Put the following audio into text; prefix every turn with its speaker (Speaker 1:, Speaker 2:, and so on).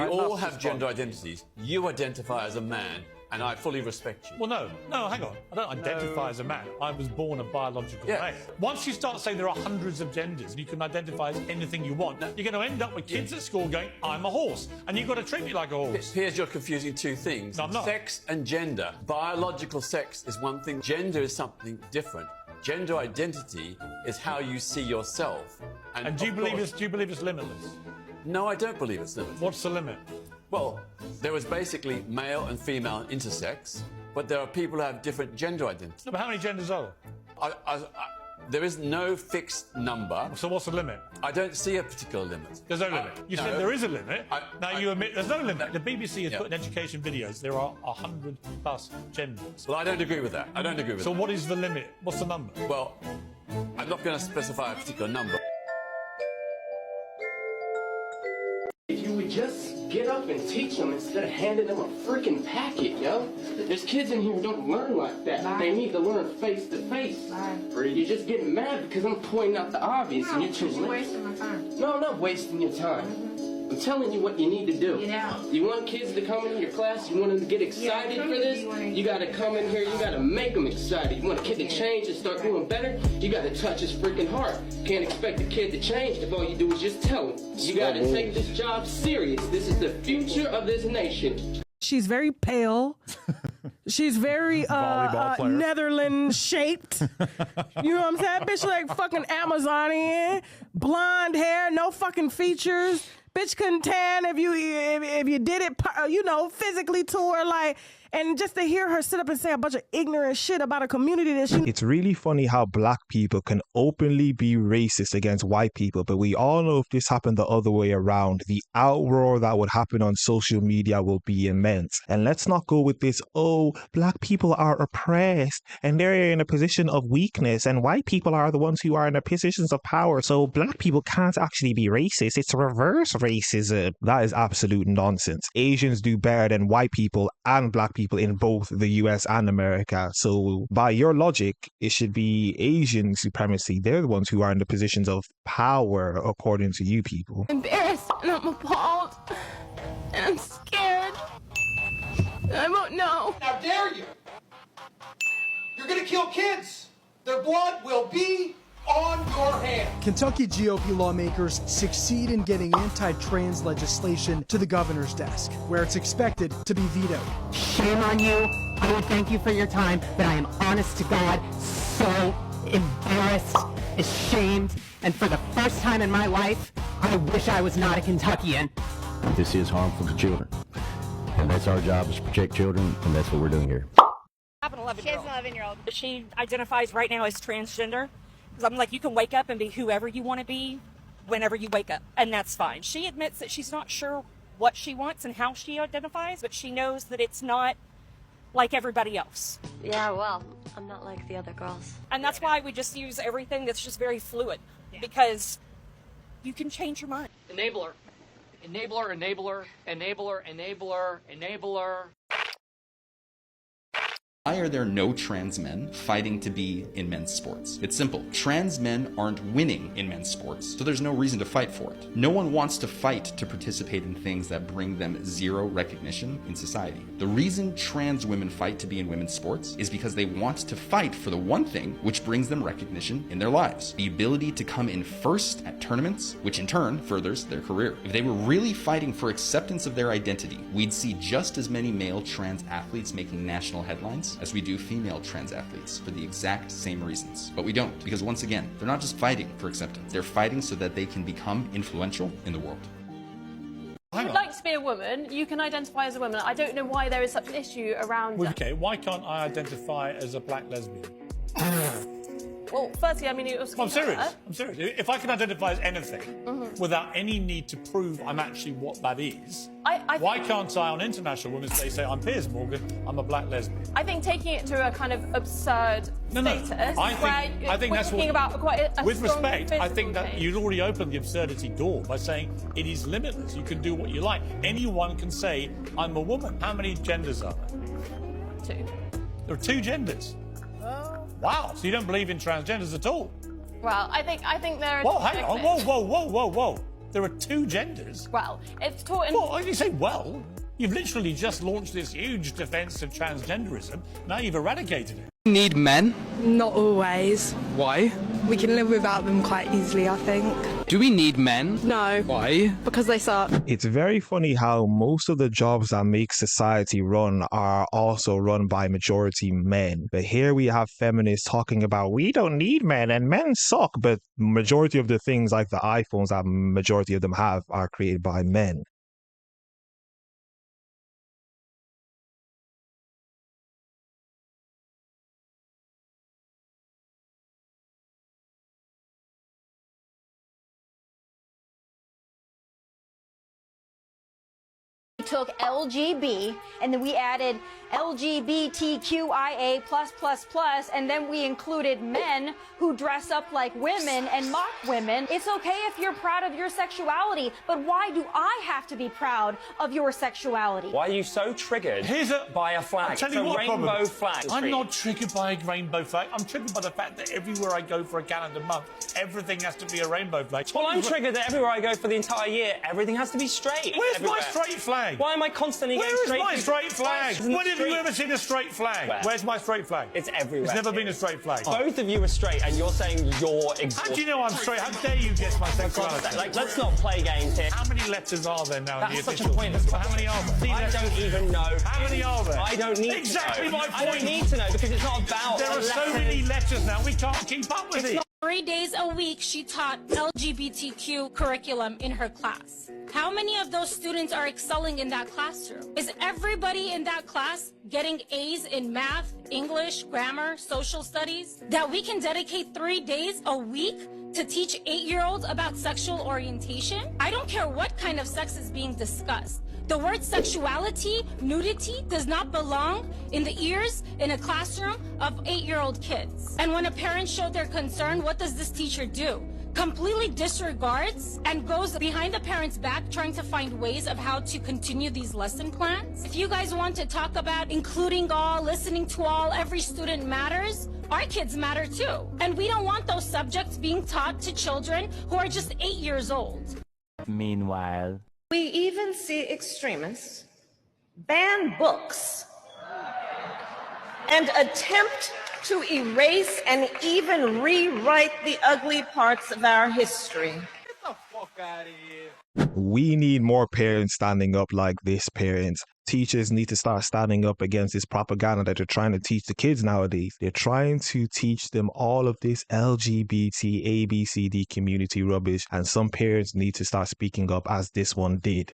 Speaker 1: We all have gender identities. You identify as a man, and I fully respect you.
Speaker 2: Well, no, hang on. I don't identify as a man. I was born a biological male. Once you start saying there are hundreds of genders and you can identify as anything you want, you're going to end up with kids at school going, I'm a horse, and you've got to treat me like a horse.
Speaker 1: Here's you're confusing two things.
Speaker 2: No, I'm not.
Speaker 1: Sex and gender. Biological sex is one thing. Gender is something different. Gender identity is how you see yourself.
Speaker 2: And do you believe it's limitless?
Speaker 1: No, I don't believe it's limitless.
Speaker 2: What's the limit?
Speaker 1: Well, there is basically male and female intersex, but there are people who have different gender identities.
Speaker 2: No, but how many genders are there?
Speaker 1: There is no fixed number.
Speaker 2: So what's the limit?
Speaker 1: I don't see a particular limit.
Speaker 2: There's no limit. You said there is a limit. Now you admit there's no limit. The BBC has put in education videos there are 100+ genders.
Speaker 1: Well, I don't agree with that. I don't agree with that.
Speaker 2: So what is the limit? What's the number?
Speaker 1: Well, I'm not going to specify a particular number.
Speaker 3: If you would just get up and teach them instead of handing them a freaking packet, yo. There's kids in here who don't learn like that. Bye. They need to learn face to face. Or you're just getting mad because I'm pointing out the obvious and you're too late.
Speaker 4: You're wasting my time.
Speaker 3: No, I'm not wasting your time. I'm telling you what you need to do.
Speaker 4: Get out.
Speaker 3: You want kids to come into your class? You want them to get excited for this? You got to come in here. You got to make them excited. You want a kid to change and start doing better? You got to touch his freaking heart. Can't expect a kid to change if all you do is just tell him. You got to take this job serious. This is the future of this nation.
Speaker 5: She's very pale. She's very Netherlands shaped. You know what I'm saying? Bitch like fucking Amazonian. Blonde hair, no fucking features. Bitch couldn't tan if you did it, you know, physically to her, like, and just to hear her sit up and say a bunch of ignorant shit about a community that she...
Speaker 6: It's really funny how black people can openly be racist against white people, but we all know if this happened the other way around, the outroar that would happen on social media will be immense. And let's not go with this, oh, black people are oppressed and they're in a position of weakness and white people are the ones who are in the positions of power. So black people can't actually be racist. It's reverse racism. That is absolute nonsense. Asians do better than white people and black people in both the US and America. So by your logic, it should be Asian supremacy. They're the ones who are in the positions of power, according to you people.
Speaker 4: I'm embarrassed and I'm appalled and I'm scared. And I won't know.
Speaker 7: How dare you? You're gonna kill kids. Their blood will be on your hands.
Speaker 8: Kentucky GOP lawmakers succeed in getting anti-trans legislation to the governor's desk, where it's expected to be vetoed.
Speaker 9: Shame on you. I would thank you for your time, but I am honest to God so embarrassed, ashamed, and for the first time in my life, I wish I was not a Kentuckian.
Speaker 10: This is harmful to children, and that's our job, is to protect children, and that's what we're doing here.
Speaker 11: I have an 11-year-old. She has an 11-year-old. She identifies right now as transgender. I'm like, you can wake up and be whoever you want to be whenever you wake up, and that's fine. She admits that she's not sure what she wants and how she identifies, but she knows that it's not like everybody else.
Speaker 12: Yeah, well, I'm not like the other girls.
Speaker 11: And that's why we just use everything that's just very fluid, because you can change your mind.
Speaker 13: Enabler. Enabler, enabler, enabler, enabler, enabler.
Speaker 14: Why are there no trans men fighting to be in men's sports? It's simple. Trans men aren't winning in men's sports, so there's no reason to fight for it. No one wants to fight to participate in things that bring them zero recognition in society. The reason trans women fight to be in women's sports is because they want to fight for the one thing which brings them recognition in their lives. The ability to come in first at tournaments, which in turn furthers their career. If they were really fighting for acceptance of their identity, we'd see just as many male trans athletes making national headlines as we do female trans athletes for the exact same reasons. But we don't, because once again, they're not just fighting for acceptance. They're fighting so that they can become influential in the world.
Speaker 15: If you'd like to be a woman, you can identify as a woman. I don't know why there is such an issue around...
Speaker 2: Okay, why can't I identify as a black lesbian?
Speaker 15: Well, firstly, I mean, it was...
Speaker 2: I'm serious. I'm serious. If I can identify as anything without any need to prove I'm actually what that is, why can't I, on International Women's Day, say, I'm Piers Morgan, I'm a black lesbian?
Speaker 15: I think taking it to a kind of absurd status,
Speaker 2: I think that's
Speaker 15: talking about quite a
Speaker 2: with respect, I think
Speaker 15: thing.
Speaker 2: that you'd already opened the absurdity door by saying it is limitless. You can do what you like. Anyone can say, I'm a woman. How many genders are there?
Speaker 15: 2.
Speaker 2: There are 2 genders. Wow, so you don't believe in transgenders at all?
Speaker 15: Well, I think there are...
Speaker 2: Whoa, hang on, whoa. There are two genders.
Speaker 15: Well, it's taught in...
Speaker 2: Well, you say, well, you've literally just launched this huge defence of transgenderism. Now you've eradicated it.
Speaker 16: Need men?
Speaker 17: Not always.
Speaker 16: Why?
Speaker 17: We can live without them quite easily, I think.
Speaker 16: Do we need men?
Speaker 17: No.
Speaker 16: Why?
Speaker 17: Because they suck.
Speaker 6: It's very funny how most of the jobs that make society run are also run by majority men. But here we have feminists talking about we don't need men and men suck, but majority of the things like the iPhones that majority of them have are created by men.
Speaker 18: We took LGB and then we added LGBTQIA+++, and then we included men who dress up like women and mock women. It's okay if you're proud of your sexuality, but why do I have to be proud of your sexuality?
Speaker 19: Why are you so triggered by a flag?
Speaker 2: I'll tell
Speaker 19: It's
Speaker 2: you
Speaker 19: a
Speaker 2: what
Speaker 19: rainbow
Speaker 2: problem.
Speaker 19: flag.
Speaker 2: I'm not triggered by a rainbow flag. I'm triggered by the fact that everywhere I go for a calendar month, everything has to be a rainbow flag.
Speaker 19: Well, I'm triggered that everywhere I go for the entire year, everything has to be straight.
Speaker 2: Where's
Speaker 19: everywhere.
Speaker 2: my straight flag?
Speaker 19: Why am I constantly getting
Speaker 2: Where is
Speaker 19: straight?
Speaker 2: my straight flag? When have you ever seen a straight flag?
Speaker 19: Where?
Speaker 2: Where's my straight flag?
Speaker 19: It's everywhere.
Speaker 2: It's never been a straight flag.
Speaker 19: Both of you are straight, and you're saying you're exhausted.
Speaker 2: How do you know I'm straight? How dare you guess my sexuality?
Speaker 19: Like, let's not play games here.
Speaker 2: How many letters are there now in the
Speaker 19: That's such a
Speaker 2: official?
Speaker 19: pointless
Speaker 2: How many are there?
Speaker 19: I don't even know.
Speaker 2: How many are there?
Speaker 19: I don't need
Speaker 2: exactly
Speaker 19: to know.
Speaker 2: my point.
Speaker 19: I don't need to know because it's not about
Speaker 2: There are so many letters now, we can't keep up with it.
Speaker 20: 3 days a week, she taught LGBTQ curriculum in her class. How many of those students are excelling in that classroom? Is everybody in that class getting A's in math, English, grammar, social studies? That we can dedicate 3 days a week to teach 8-year-olds about sexual orientation? I don't care what kind of sex is being discussed. The word sexuality, nudity, does not belong in the ears in a classroom of 8-year-old kids. And when a parent showed their concern, what does this teacher do? Completely disregards and goes behind the parent's back trying to find ways of how to continue these lesson plans. If you guys want to talk about including all, listening to all, every student matters, our kids matter too. And we don't want those subjects being taught to children who are just 8 years old.
Speaker 21: Meanwhile,
Speaker 22: we even see extremists ban books and attempt to erase and even rewrite the ugly parts of our history.
Speaker 7: Get the fuck out of here.
Speaker 6: We need more parents standing up like this, parents. Teachers need to start standing up against this propaganda that they're trying to teach the kids nowadays. They're trying to teach them all of this LGBT, ABCD community rubbish, and some parents need to start speaking up as this one did.